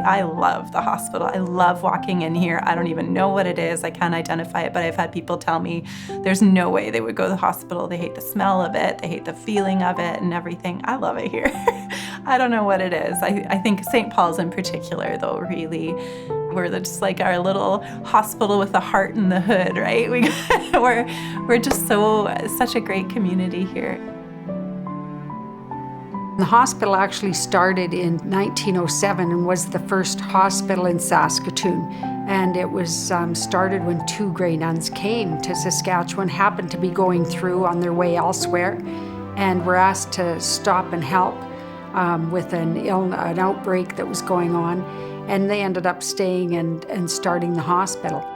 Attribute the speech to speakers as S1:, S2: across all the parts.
S1: I love the hospital. I love walking in here. I don't even know what it is. I can't identify it, but I've had people tell me there's no way they would go to the hospital. They hate the smell of it. They hate the feeling of it and everything. I love it here. I don't know what it is. I think St. Paul's in particular, though, really, we're just like our little hospital with a heart in the hood, right? We're just such a great community here.
S2: The hospital actually started in 1907 and was the first hospital in Saskatoon. And it was started when 2 Grey Nuns came to Saskatchewan, happened to be going through on their way elsewhere, and were asked to stop and help with an outbreak that was going on. And they ended up staying and starting the hospital.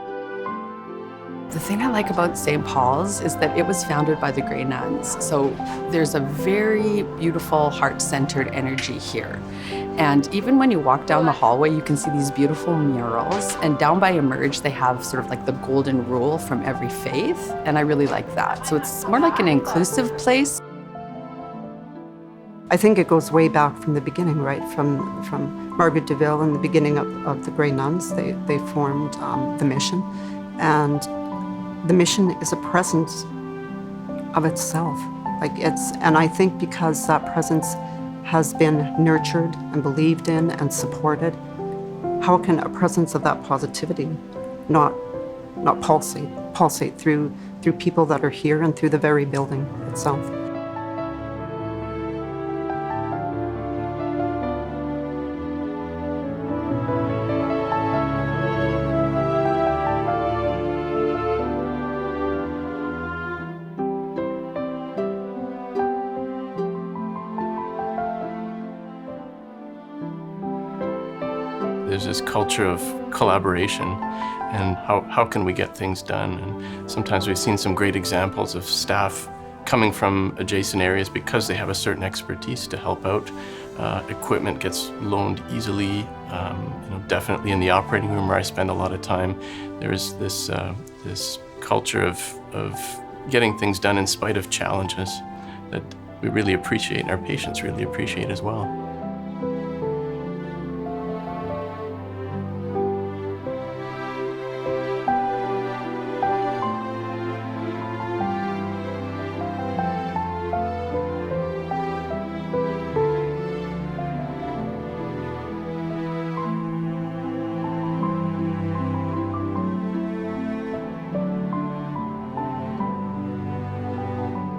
S3: The thing I like about St. Paul's is that it was founded by the Grey Nuns. So there's a very beautiful, heart-centered energy here. And even when you walk down the hallway, you can see these beautiful murals. And down by Emerge, they have sort of like the golden rule from every faith. And I really like that. So it's more like an inclusive place.
S4: I think it goes way back from the beginning, right? From Margaret DeVille and the beginning of the Grey Nuns. They formed the mission. And the mission is a presence of itself. And I think because that presence has been nurtured and believed in and supported, how can a presence of that positivity not pulsate through people that are here and through the very building itself?
S5: There's this culture of collaboration and how can we get things done. And sometimes we've seen some great examples of staff coming from adjacent areas because they have a certain expertise to help out. Equipment gets loaned easily. Definitely in the operating room where I spend a lot of time, there is this culture of getting things done in spite of challenges that we really appreciate and our patients really appreciate as well.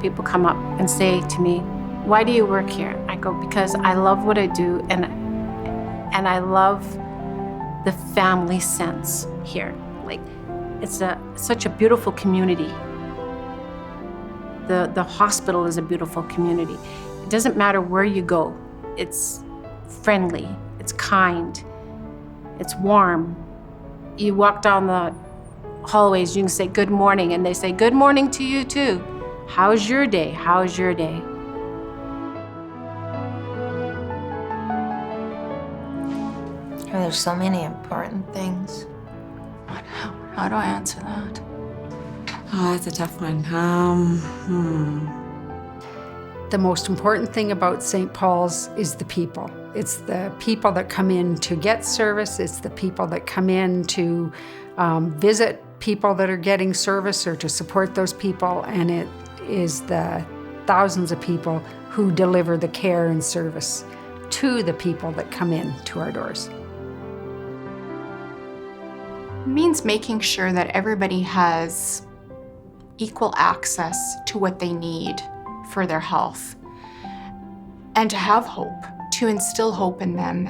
S6: People come up and say to me, "Why do you work here?" I go, "Because I love what I do and I love the family sense here. Like, it's such a beautiful community. The hospital is a beautiful community. It doesn't matter where you go. It's friendly, it's kind, it's warm. You walk down the hallways, you can say good morning, and they say good morning to you too. How's your day? How's your day?"
S7: There's so many important things.
S8: How do I answer that?
S9: Oh, that's a tough one.
S2: The most important thing about St. Paul's is the people. It's the people that come in to get service. It's the people that come in to visit people that are getting service or to support those people. And it is the thousands of people who deliver the care and service to the people that come in to our doors.
S8: It means making sure that everybody has equal access to what they need for their health, and to have hope, to instill hope in them.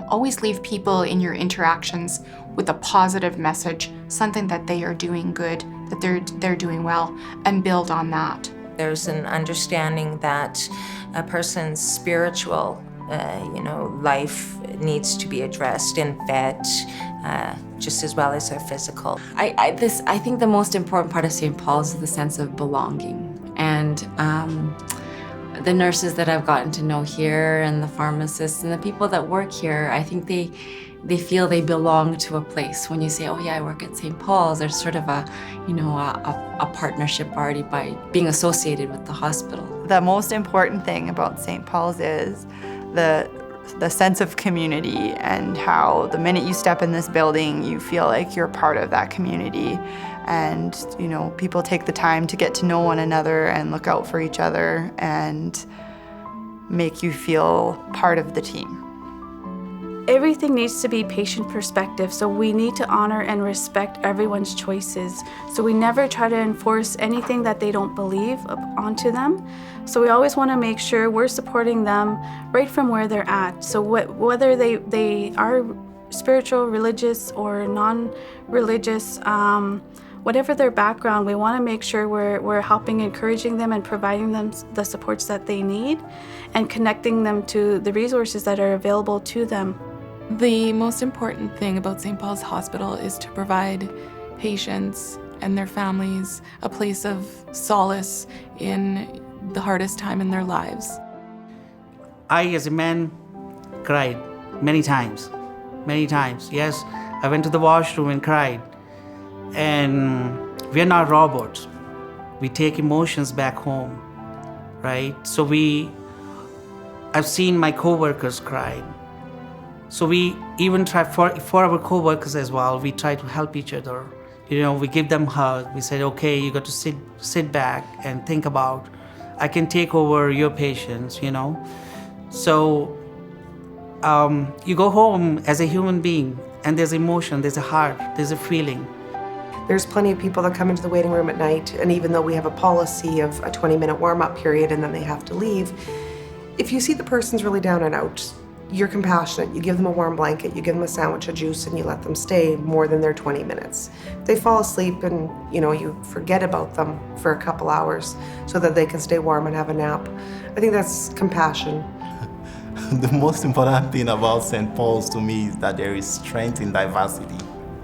S8: Always leave people in your interactions with a positive message, something that they are doing good, that they're doing well, and build on that.
S7: There's an understanding that a person's spiritual life needs to be addressed and fed just as well as their physical.
S9: I think the most important part of St. Paul's is the sense of belonging. And the nurses that I've gotten to know here and the pharmacists and the people that work here, I think they feel they belong to a place. When you say, "Oh yeah, I work at St. Paul's," there's sort of a partnership already by being associated with the hospital.
S10: The most important thing about St. Paul's is the the sense of community and how the minute you step in this building, you feel like you're part of that community. And, you know, people take the time to get to know one another and look out for each other and make you feel part of the team.
S11: Everything needs to be patient perspective, so we need to honor and respect everyone's choices. So we never try to enforce anything that they don't believe onto them. So we always want to make sure we're supporting them right from where they're at. So whether they are spiritual, religious, or non-religious, whatever their background, we want to make sure we're helping, encouraging them and providing them the supports that they need and connecting them to the resources that are available to them.
S12: The most important thing about St. Paul's Hospital is to provide patients and their families a place of solace in the hardest time in their lives.
S13: I, as a man, cried many times. Yes, I went to the washroom and cried. And we're not robots. We take emotions back home, right? So I've seen my coworkers cry. So we even try for our coworkers as well. We try to help each other. You know, we give them a hug. We said, okay, you got to sit back and think about, I can take over your patients, you know. So you go home as a human being, and there's emotion, there's a heart, there's a feeling.
S14: There's plenty of people that come into the waiting room at night, and even though we have a policy of a 20-minute warm-up period and then they have to leave, if you see the person's really down and out, you're compassionate. You give them a warm blanket, you give them a sandwich, a juice, and you let them stay more than their 20 minutes. They fall asleep and, you know, you forget about them for a couple hours so that they can stay warm and have a nap. I think that's compassion.
S15: The most important thing about St. Paul's to me is that there is strength in diversity.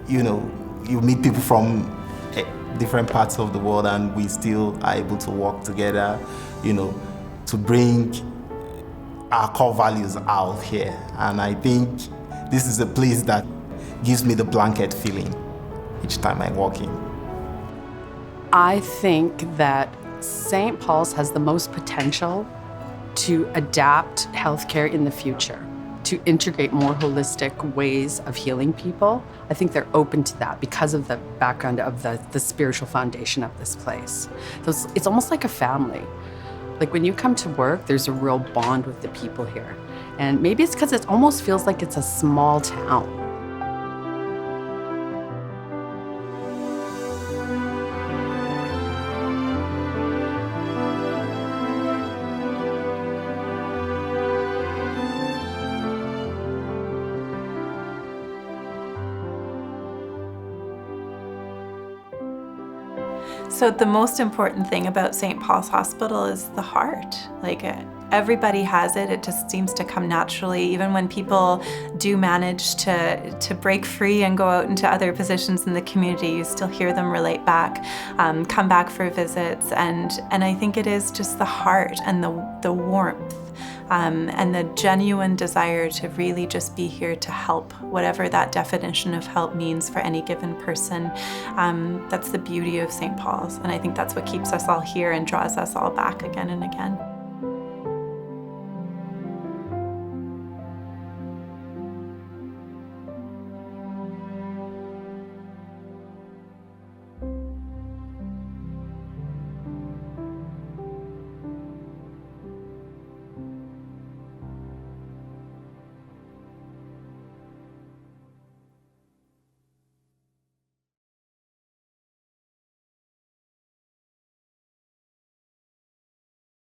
S15: You know, you meet people from different parts of the world and we still are able to work together, you know, to bring our core values out here. And I think this is a place that gives me the blanket feeling each time I walk in.
S3: I think that St. Paul's has the most potential to adapt healthcare in the future, to integrate more holistic ways of healing people. I think they're open to that because of the background of the spiritual foundation of this place. So it's almost like a family. Like when you come to work, there's a real bond with the people here. And maybe it's because it almost feels like it's a small town.
S1: So the most important thing about St. Paul's Hospital is the heart. Like everybody has it. It just seems to come naturally. Even when people do manage to break free and go out into other positions in the community, you still hear them relate back, come back for visits. And I think it is just the heart and the warmth. And the genuine desire to really just be here to help, whatever that definition of help means for any given person. That's the beauty of St. Paul's, and I think that's what keeps us all here and draws us all back again and again.